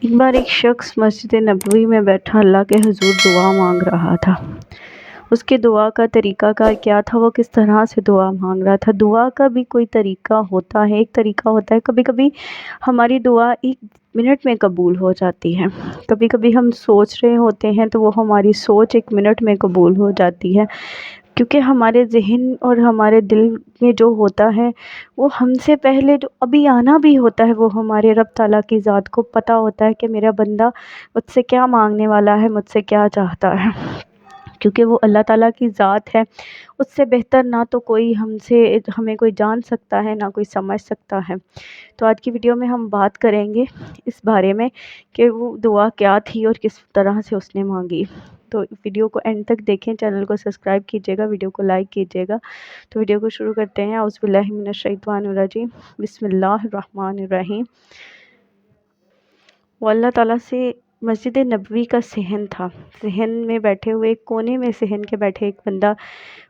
ایک بار ایک شخص مسجد نبوی میں بیٹھا اللہ کے حضور دعا مانگ رہا تھا۔ اس کے دعا کا طریقہ کار کیا تھا، وہ کس طرح سے دعا مانگ رہا تھا۔ دعا کا بھی کوئی طریقہ ہوتا ہے، ایک طریقہ ہوتا ہے۔ کبھی کبھی ہماری دعا 1 منٹ میں قبول ہو جاتی ہے، کبھی کبھی ہم سوچ رہے ہوتے ہیں تو وہ ہماری سوچ 1 منٹ میں قبول ہو جاتی ہے، کیونکہ ہمارے ذہن اور ہمارے دل میں جو ہوتا ہے وہ ہم سے پہلے جو ابھی آنا بھی ہوتا ہے، وہ ہمارے رب تعالیٰ کی ذات کو پتہ ہوتا ہے کہ میرا بندہ مجھ سے کیا مانگنے والا ہے، مجھ سے کیا چاہتا ہے، کیونکہ وہ اللہ تعالیٰ کی ذات ہے۔ اس سے بہتر نہ تو کوئی ہمیں کوئی جان سکتا ہے، نہ کوئی سمجھ سکتا ہے۔ تو آج کی ویڈیو میں ہم بات کریں گے اس بارے میں کہ وہ دعا کیا تھی اور کس طرح سے اس نے مانگی۔ تو ویڈیو کو اینڈ تک دیکھیں، چینل کو سبسکرائب کیجیے گا، ویڈیو کو لائک کیجیے گا۔ تو ویڈیو کو شروع کرتے ہیں۔ اعوذ باللہ من الشیطان الرجیم، بسم اللہ الرحمن الرحیم۔ وہ اللہ تعالیٰ سے مسجد نبوی کا صحن تھا، صحن میں بیٹھے ہوئے، ایک کونے میں صحن کے بیٹھے ایک بندہ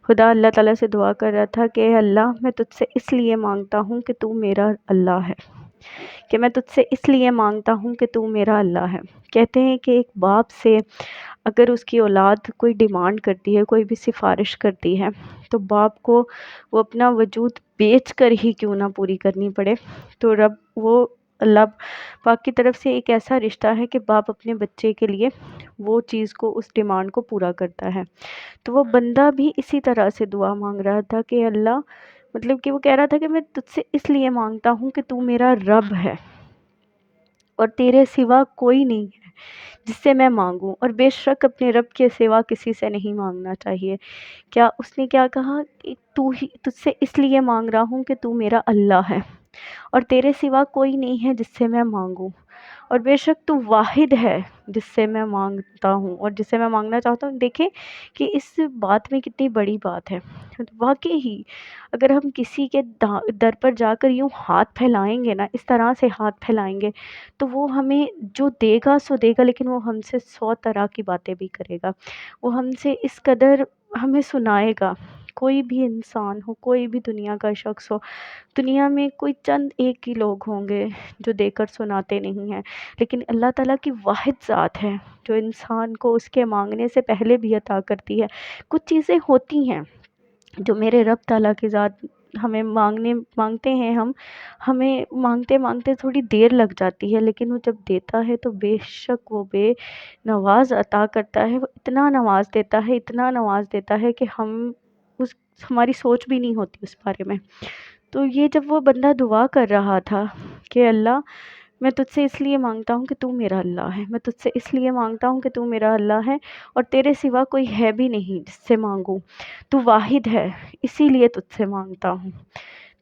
خدا اللہ تعالیٰ سے دعا کر رہا تھا کہ اے اللہ، میں تجھ سے اس لیے مانگتا ہوں کہ تو میرا اللہ ہے، کہ میں تجھ سے اس لیے مانگتا ہوں کہ تو میرا اللہ ہے۔ کہتے ہیں کہ ایک باپ سے اگر اس کی اولاد کوئی ڈیمانڈ کرتی ہے، کوئی بھی سفارش کرتی ہے، تو باپ کو وہ اپنا وجود بیچ کر ہی کیوں نہ پوری کرنی پڑے، تو رب وہ اللہ پاک کی طرف سے ایک ایسا رشتہ ہے کہ باپ اپنے بچے کے لیے وہ چیز کو، اس ڈیمانڈ کو پورا کرتا ہے۔ تو وہ بندہ بھی اسی طرح سے دعا مانگ رہا تھا کہ اللہ، مطلب کہ وہ کہہ رہا تھا کہ میں تجھ سے اس لیے مانگتا ہوں کہ تو میرا رب ہے اور تیرے سوا کوئی نہیں ہے جس سے میں مانگوں، اور بے شک اپنے رب کے سوا کسی سے نہیں مانگنا چاہیے۔ کیا اس نے کیا کہا کہ تجھ سے اس لیے مانگ رہا ہوں کہ تو میرا اللہ ہے اور تیرے سوا کوئی نہیں ہے جس سے میں مانگوں، اور بے شک تو واحد ہے جس سے میں مانگتا ہوں اور جس سے میں مانگنا چاہتا ہوں۔ دیکھیں کہ اس بات میں کتنی بڑی بات ہے۔ واقعی ہی اگر ہم کسی کے در پر جا کر یوں ہاتھ پھیلائیں گے نا، اس طرح سے ہاتھ پھیلائیں گے، تو وہ ہمیں جو دے گا سو دے گا، لیکن وہ ہم سے 100 طرح کی باتیں بھی کرے گا۔ وہ ہم سے اس قدر ہمیں سنائے گا۔ کوئی بھی انسان ہو، کوئی بھی دنیا کا شخص ہو، دنیا میں کوئی چند ایک ہی لوگ ہوں گے جو دے کر سناتے نہیں ہیں، لیکن اللہ تعالیٰ کی واحد ذات ہے جو انسان کو اس کے مانگنے سے پہلے بھی عطا کرتی ہے۔ کچھ چیزیں ہوتی ہیں جو میرے رب تعالیٰ کی ذات ہمیں مانگتے ہیں، ہمیں مانگتے مانگتے تھوڑی دیر لگ جاتی ہے، لیکن وہ جب دیتا ہے تو بے شک وہ بے نواز عطا کرتا ہے۔ وہ اتنا نواز دیتا ہے، اتنا نواز دیتا ہے کہ ہماری سوچ بھی نہیں ہوتی اس بارے میں۔ تو یہ جب وہ بندہ دعا کر رہا تھا کہ اللہ، میں تجھ سے اس لیے مانگتا ہوں کہ تو میرا اللہ ہے، میں تجھ سے اس لیے مانگتا ہوں کہ تو میرا اللہ ہے اور تیرے سوا کوئی ہے بھی نہیں جس سے مانگوں، تو واحد ہے، اسی لیے تجھ سے مانگتا ہوں۔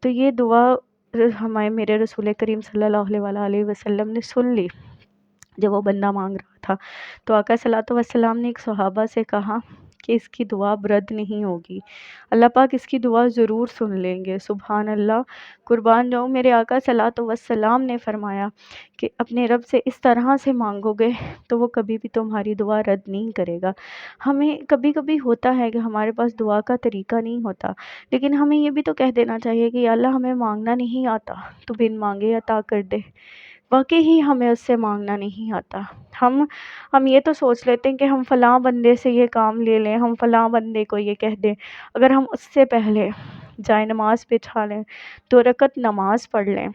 تو یہ دعا میرے رسول کریم صلی اللہ علیہ وسلم نے سن لی جب وہ بندہ مانگ رہا تھا۔ تو آقا صلی اللہ علیہ وسلم نے ایک صحابہ سے کہا کہ اس کی دعا اب رد نہیں ہوگی، اللہ پاک اس کی دعا ضرور سن لیں گے۔ سبحان اللہ، قربان جاؤں، میرے آقا صلی اللہ علیہ وسلم نے فرمایا کہ اپنے رب سے اس طرح سے مانگو گے تو وہ کبھی بھی تمہاری دعا رد نہیں کرے گا۔ ہمیں کبھی کبھی ہوتا ہے کہ ہمارے پاس دعا کا طریقہ نہیں ہوتا، لیکن ہمیں یہ بھی تو کہہ دینا چاہیے کہ یا اللہ، ہمیں مانگنا نہیں آتا تو بن مانگے عطا کر دے۔ واقعی ہی ہمیں اس سے مانگنا نہیں آتا۔ ہم یہ تو سوچ لیتے ہیں کہ ہم فلاں بندے سے یہ کام لے لیں، ہم فلاں بندے کو یہ کہہ دیں۔ اگر ہم اس سے پہلے جائے نماز بچھا لیں، 2 رکعت نماز پڑھ لیں،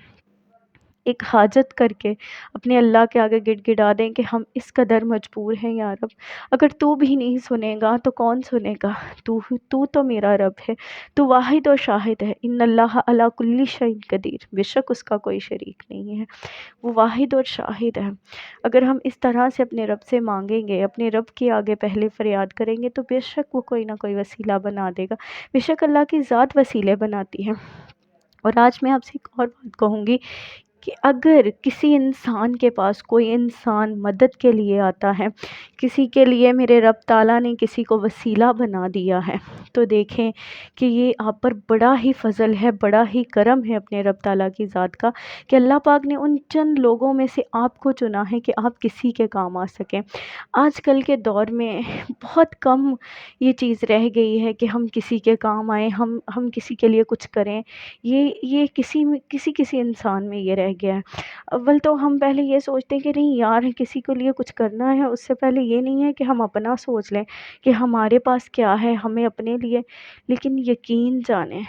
ایک حاجت کر کے اپنے اللہ کے آگے گڑ گڑا دیں کہ ہم اس قدر مجبور ہیں یا رب، اگر تو بھی نہیں سنے گا تو کون سنے گا؟ تو میرا رب ہے، تو واحد و شاہد ہے۔ ان اللہ علی کل شیء قدیر، بے شک اس کا کوئی شریک نہیں ہے، وہ واحد اور شاہد ہے۔ اگر ہم اس طرح سے اپنے رب سے مانگیں گے، اپنے رب کے آگے پہلے فریاد کریں گے، تو بے شک وہ کوئی نہ کوئی وسیلہ بنا دے گا۔ بے شک اللہ کی ذات وسیلے بناتی ہے۔ اور آج میں آپ سے ایک اور بات کہوں گی کہ اگر کسی انسان کے پاس کوئی انسان مدد کے لیے آتا ہے، کسی کے لیے میرے رب تعالیٰ نے کسی کو وسیلہ بنا دیا ہے، تو دیکھیں کہ یہ آپ پر بڑا ہی فضل ہے، بڑا ہی کرم ہے اپنے رب تعالیٰ کی ذات کا کہ اللہ پاک نے ان چند لوگوں میں سے آپ کو چنا ہے کہ آپ کسی کے کام آ سکیں۔ آج کل کے دور میں بہت کم یہ چیز رہ گئی ہے کہ ہم کسی کے کام آئیں، ہم کسی کے لیے کچھ کریں۔ یہ کسی انسان میں یہ رہ رہ گیا ہے۔ اول تو ہم پہلے یہ سوچتے ہیں کہ نہیں یار کسی کے لیے کچھ کرنا ہے، اس سے پہلے یہ نہیں ہے کہ ہم اپنا سوچ لیں کہ ہمارے پاس کیا ہے ہمیں اپنے لیے، لیکن یقین جانیں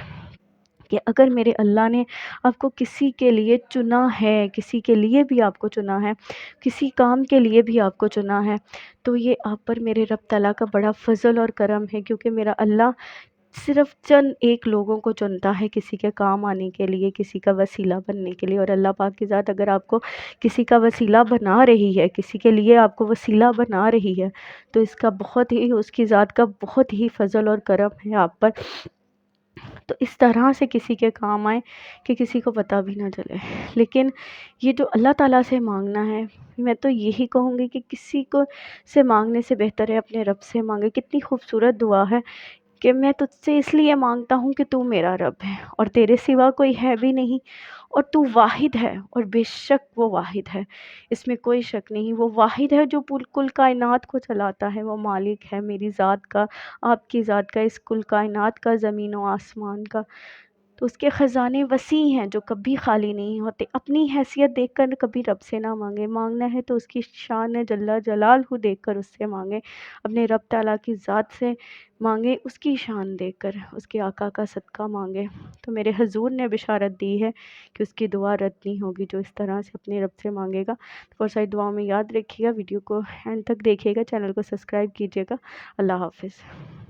کہ اگر میرے اللہ نے آپ کو کسی کے لیے چنا ہے، کسی کے لیے بھی آپ کو چنا ہے، کسی کام کے لیے بھی آپ کو چنا ہے، تو یہ آپ پر میرے رب تعالیٰ کا بڑا فضل اور کرم ہے، کیونکہ میرا اللہ صرف چند ایک لوگوں کو چنتا ہے کسی کے کام آنے کے لیے، کسی کا وسیلہ بننے کے لیے۔ اور اللہ پاک کی ذات اگر آپ کو کسی کا وسیلہ بنا رہی ہے، کسی کے لیے آپ کو وسیلہ بنا رہی ہے، تو اس کا بہت ہی، اس کی ذات کا بہت ہی فضل اور کرم ہے آپ پر۔ تو اس طرح سے کسی کے کام آئیں کہ کسی کو پتہ بھی نہ چلے۔ لیکن یہ جو اللہ تعالیٰ سے مانگنا ہے، میں تو یہی کہوں گی کہ کسی کو سے مانگنے سے بہتر ہے اپنے رب سے مانگے۔ کتنی خوبصورت دعا ہے کہ میں تجھ سے اس لیے مانگتا ہوں کہ تو میرا رب ہے اور تیرے سوا کوئی ہے بھی نہیں، اور تو واحد ہے، اور بے شک وہ واحد ہے، اس میں کوئی شک نہیں۔ وہ واحد ہے جو کل کائنات کو چلاتا ہے، وہ مالک ہے میری ذات کا، آپ کی ذات کا، اس کل کائنات کا، زمین و آسمان کا۔ تو اس کے خزانے وسیع ہیں جو کبھی خالی نہیں ہوتے۔ اپنی حیثیت دیکھ کر کبھی رب سے نہ مانگے، مانگنا ہے تو اس کی شان جل جلالہ دیکھ کر اس سے مانگے، اپنے رب تعالیٰ کی ذات سے مانگے، اس کی شان دیکھ کر، اس کے آقا کا صدقہ مانگے۔ تو میرے حضور نے بشارت دی ہے کہ اس کی دعا رد نہیں ہوگی جو اس طرح سے اپنے رب سے مانگے گا۔ بہت ساری دعاؤں میں یاد رکھیے گا، ویڈیو کو اینڈ تک دیکھیے گا، چینل کو سبسکرائب کیجیے گا۔ اللہ حافظ۔